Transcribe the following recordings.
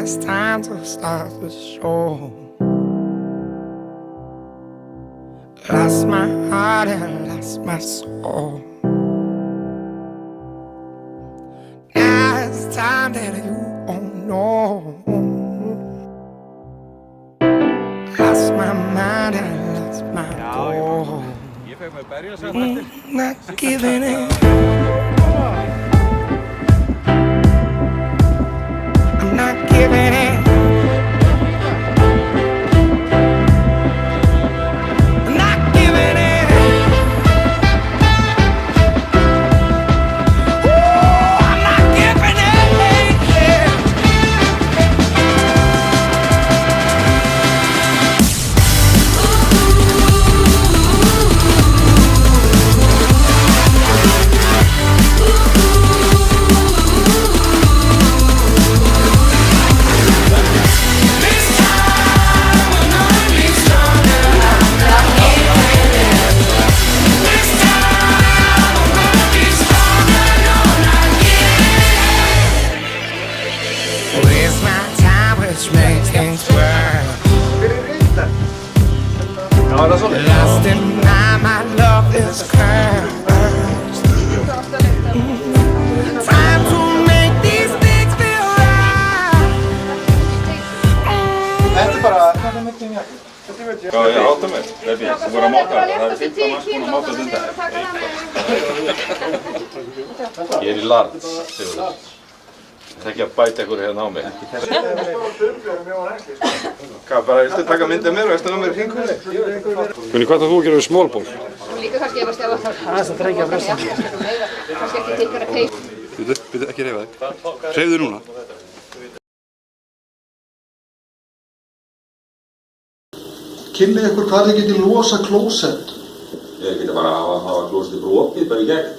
it's time to start the show. Lost my heart and lost my soul. Now it's time that you won't know. Lost my mind and lost my soul. Not giving in. I'm not giving in. I'm not giving in. Ooh, I'm not giving in. Waste my time, which makes things worse. Lost in my love is cursed. Time to make these things feel right. Já, ég átta mig. Það er fínt. Þú voru að máta þetta. Það eru 15 manns búin að máta þetta. Ég er í lard, Sigurður. Það er ekki að bæta ykkur hérna á mig. Hvað, bara viltu taka myndið mér og veist það mér í hringkvöli? Gunni, hvað ætlað þú að gera við smólból? Líka kannski ef að stjáða það. Það er það þrengja að brjósta. Kannski ekki tikkar að teip. Bíddu, ekki hreyfa þig. Hreyfðu núna. Kynnið ykkur hvað þið getið losa klósett. Ég geti bara að hafa klósettið brotið bara í gegn.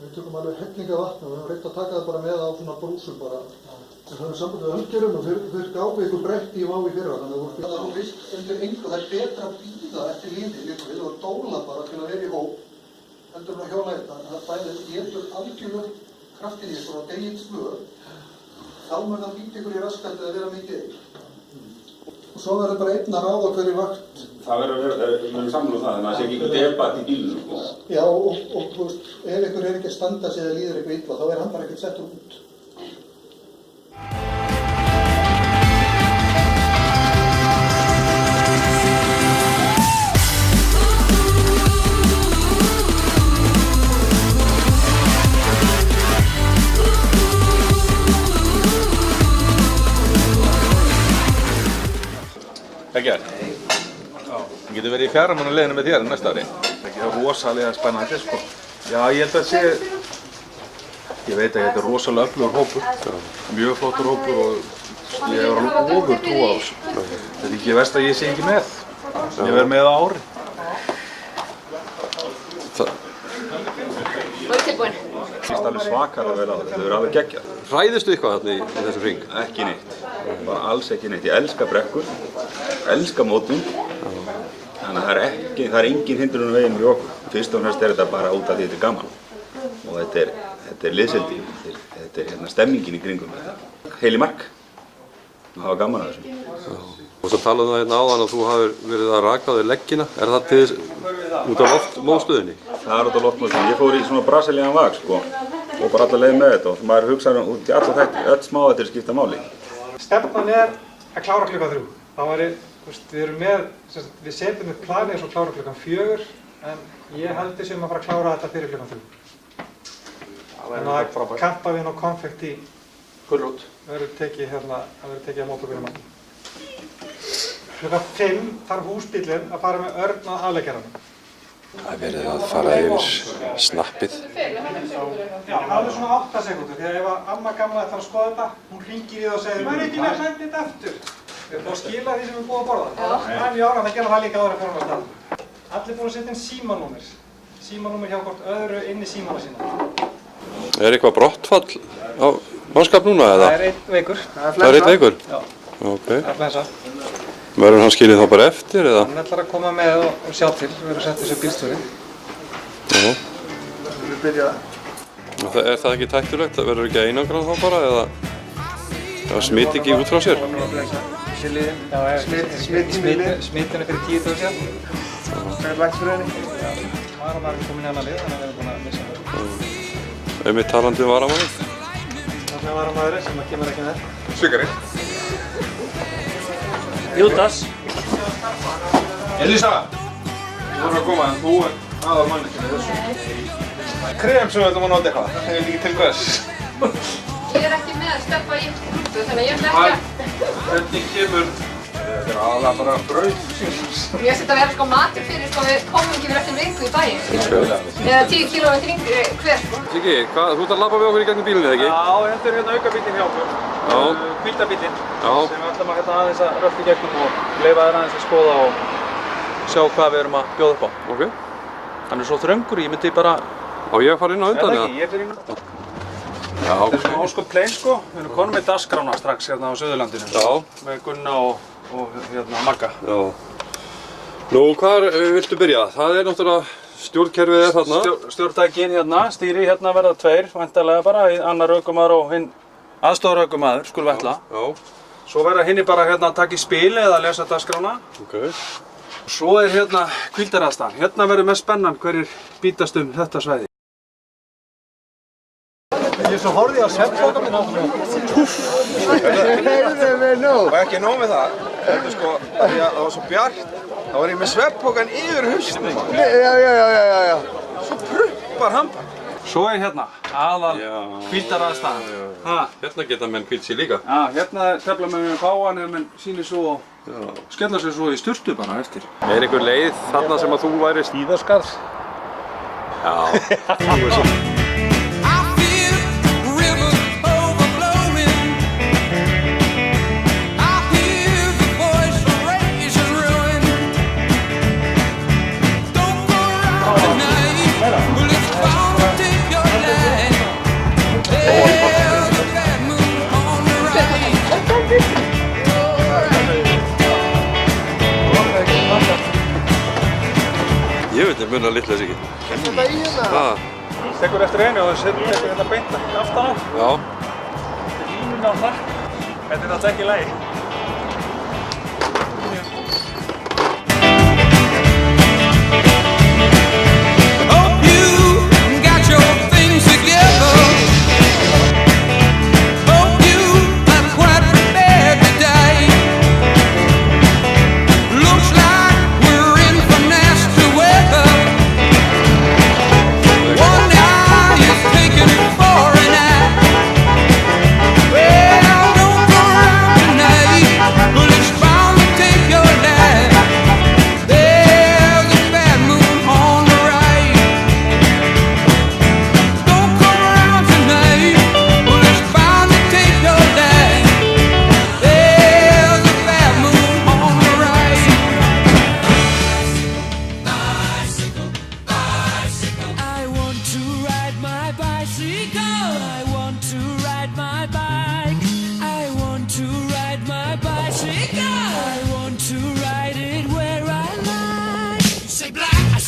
Við tökum alveg hellinga vatn og við höfum reynt að taka það bara með á svona brúsum bara. Við höfum samband við Ölgerun og þeir gáfi ykkur bretti í Vá í fyrra. Þannig að þú veist undir engu, það er betra að bíða eftir lífi. Við og dóla bara til að vera í hóp. Heldur að hjóla þetta. Það bæði getur algjörlega kraftið í ykkur á deginn svör. Þá mun það býta ykkur í raskandi að vera mikið einn. Og svo verður bara einn að ráða hverju vakt. Það verður sammála um það, þannig að það sé ekki debatt í bílunum. Já, og þú veist, ef ykkur er ekki að standa sig eða líður ykkur illa, þá er hann bara ekkert settur út. Egger, það getur verið í fjármánuleginu með þér næsta ári. Það er rosalega spennandi, sko. Já, ég held að sé, ég veit að þetta er rosalega öflugur hópur, mjög flottur hópur og ég hefur alveg ofur trú á þessu. Þetta er ekki verst að ég sé ekki með, ég verð með á ári. Og ég tilbúin. Það er alveg svakar að vera á þetta, þau eru alveg geggjað. Hræðistu eitthvað þarna í þessum hring? Ekki neitt, bara alls ekki neitt. Ég elska brekkur, elska mótum, þannig að það er engin hindrun veginn við okkur. Fyrst og fremst er þetta bara út af því þetta er gaman og þetta er liðseldi, þetta er stemmingin í kringum þetta. Heili mark, og hafa gaman að þessu. Og svo talaðu það hérna áðan að þú hafir verið að raka á þér leggina. Er það til þess út af mótstöðinni? Það er út af loftmóðstöðinni. Ég fór í svona Brasilian vag, sko, og bara alla leið með þetta og maður hugsaði út í alla þetta, öll smáatriði skipta máli. Stefnan er að klára klukkan 3. Það væri, við erum með, við setjum upp planið eins og klára klukkan 4, en ég held þessum að fara að klára þetta fyrir klukkan 3. Þannig að kampavín og konfekti verður tekið að móta okkur í mann. Klukkan 5 þarf húsbíllinn að fara með Örn á afleggjaranum. Það er verið að fara yfir snappið. Já, það er svona 8 sekúndur, því að ef amma gamla ætlar að skoða þetta, hún hringir í það og segir maður ekki með að senda þetta aftur. Við erum búin að skila því sem við erum búin að borða. Það er mjög ára að gera það líka áður að fyrir á stað. Allir búin að setja inn símanúmer. Símanúmer hjá hvort öðru inn í símana sína. Er eitthvað brottfall á mannskap núna eða? Það er einn veikur. Það er einn veikur? Já. Ok. Það er flensa. Verður hann skilið þá bara eftir eða? Hann ætlar að koma með og sjá til. Við erum sett þessu bílstjóri. Já. Við byrja það. Er það ekki hættulegt? Það verður ekki einangrað þá bara eða smiti ekki út frá sér? Smitinu fyrir 10 dögum síðan. Það er lægt fyrir henni. Varamaður er komin í annan lið, þannig að við erum búin að missa það. Einmitt talandi um varamannið. Þarna er varamaðurinn sem kemur ekki með. Svikari. Júdas. Elísa! Þú voru að koma en þú er aðal mannekinn í þessu. Krem sem við ætlum að nota eitthvað. Það er ekki til hvers. Ég er ekki með að steppa í grúpu, þannig að ég ætla ekki að... Hvernig kemur... Þetta er aðalega bara brauð. Ég setja að vera sko matur fyrir sko við komum ekki fyrir eftir viku í bæinn, skilur. Eða 10 kílómetri hver. Siggi, þú ert að labba með okkur í gegnum bílinn eða ekki? Já, þetta er hérna aukabíllinn hjá okkur. Hvíldabíllinn. Já. Sem við ætlum að aðeins að rölda í gegnum og leyfa þér aðeins að skoða og sjá hvað við erum að bjóða upp á. Ok. Hann er svo þröngur, ég myndi bara... Á ég að fara inn á undan eða? Ég fer inn á undan. Já, ok. Þetta er svona ósköp plain sko. Við erum konum með dagskrána strax hérna á Suðurlandinu. Já. Með Gunna og hérna Magga. Já. Nú, hvar viltu byrja? Það er náttúrulega stjórnkerfið er þarna. Stjórntækin hérna, stýri hérna verða 2, væntanlega bara, annar ökumaður og hinn aðstoðar ökumaður, skulum við ætla. Já. Svo verða hinni bara hérna að taka í spili eða að lesa dagskrána. Ok. Svo er hérna hvíldaraðstaðan. Hérna verður mest spennan hverjir bítast þetta svæði. Ég er svo horfið á svefnpoka minn áfram. Og ekki nóg með það. Þetta er sko, því að það var svo bjart, þá var ég með svefnpokan yfir hausnum. Já. Svo pruppar hann bara. Svo er hérna aðal hvíldaraðstaðan. Hérna geta menn hvílt sér líka. Já, hérna tefla með páan eða menn sýnir svo og skella sér svo í sturtu bara eftir. Er einhver leið þarna sem að þú væri Skíðaskarð? Já. Ég veit að munna litla þess ekki. Þetta í hérna? Tekur eftir einu og tekur hérna beint aftan á. Já. Þetta er línun á hnakk. Þetta er alltaf ekki í lagi.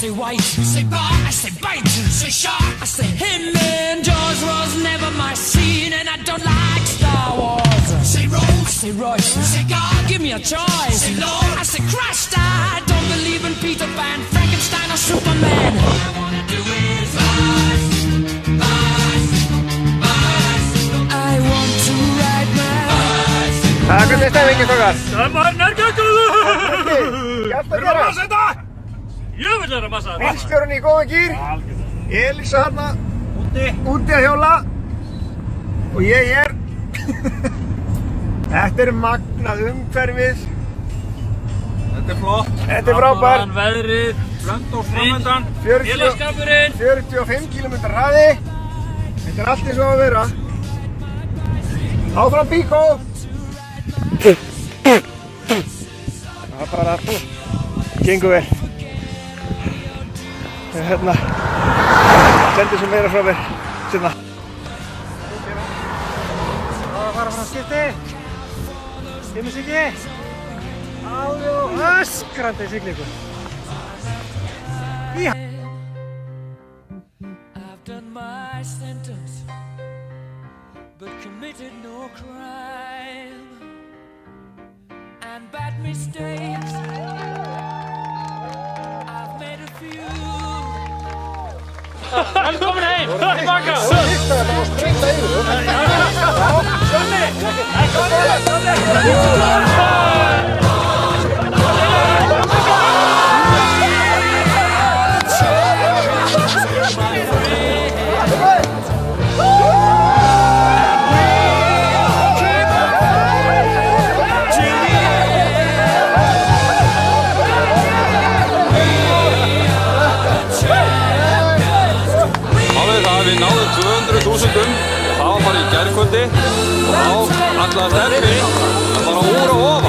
say white, say bar, I say bite, say shark, I say him and Jaws was never my scene, and I don't like Star Wars. Say Rose, I say Royce, say God, give me a choice. Say Lord, I say Christ, I don't believe in Peter Pan, Frankenstein or Superman. All I wanna do is rise, rise, rise. I want to ride my bicycle. Hvernig er stemmingin, strákar? Það er bara nærgönguðu! Hjálpa að gera þetta! Jöfull er að massa þetta! Bílstjórinn í góðan gír. Elísa hérna úti að hjóla. Og ég hér. Þetta er magnað umhverfið. Þetta er flott. Þetta er frábært. Veðrið, Blönduós framöndan. félagsskapurinn. 45 km hraði. Þetta er allt eins og að vera. Áfram Bíkó! Það bara gengur vel. Hérna sendir sem meira frá mér seinna. Það að fara frá skipti. Tími Siggi. Alveg öskrandi siglingu. Íha. I've done my sentence, but committed no crime. And bad mistakes, I've made a few. Velkomin heim, tilbaka! Við náðum 200.000 og það var bara í gærkvöldi og þá ætlaði Steffi að fara úr og ofan.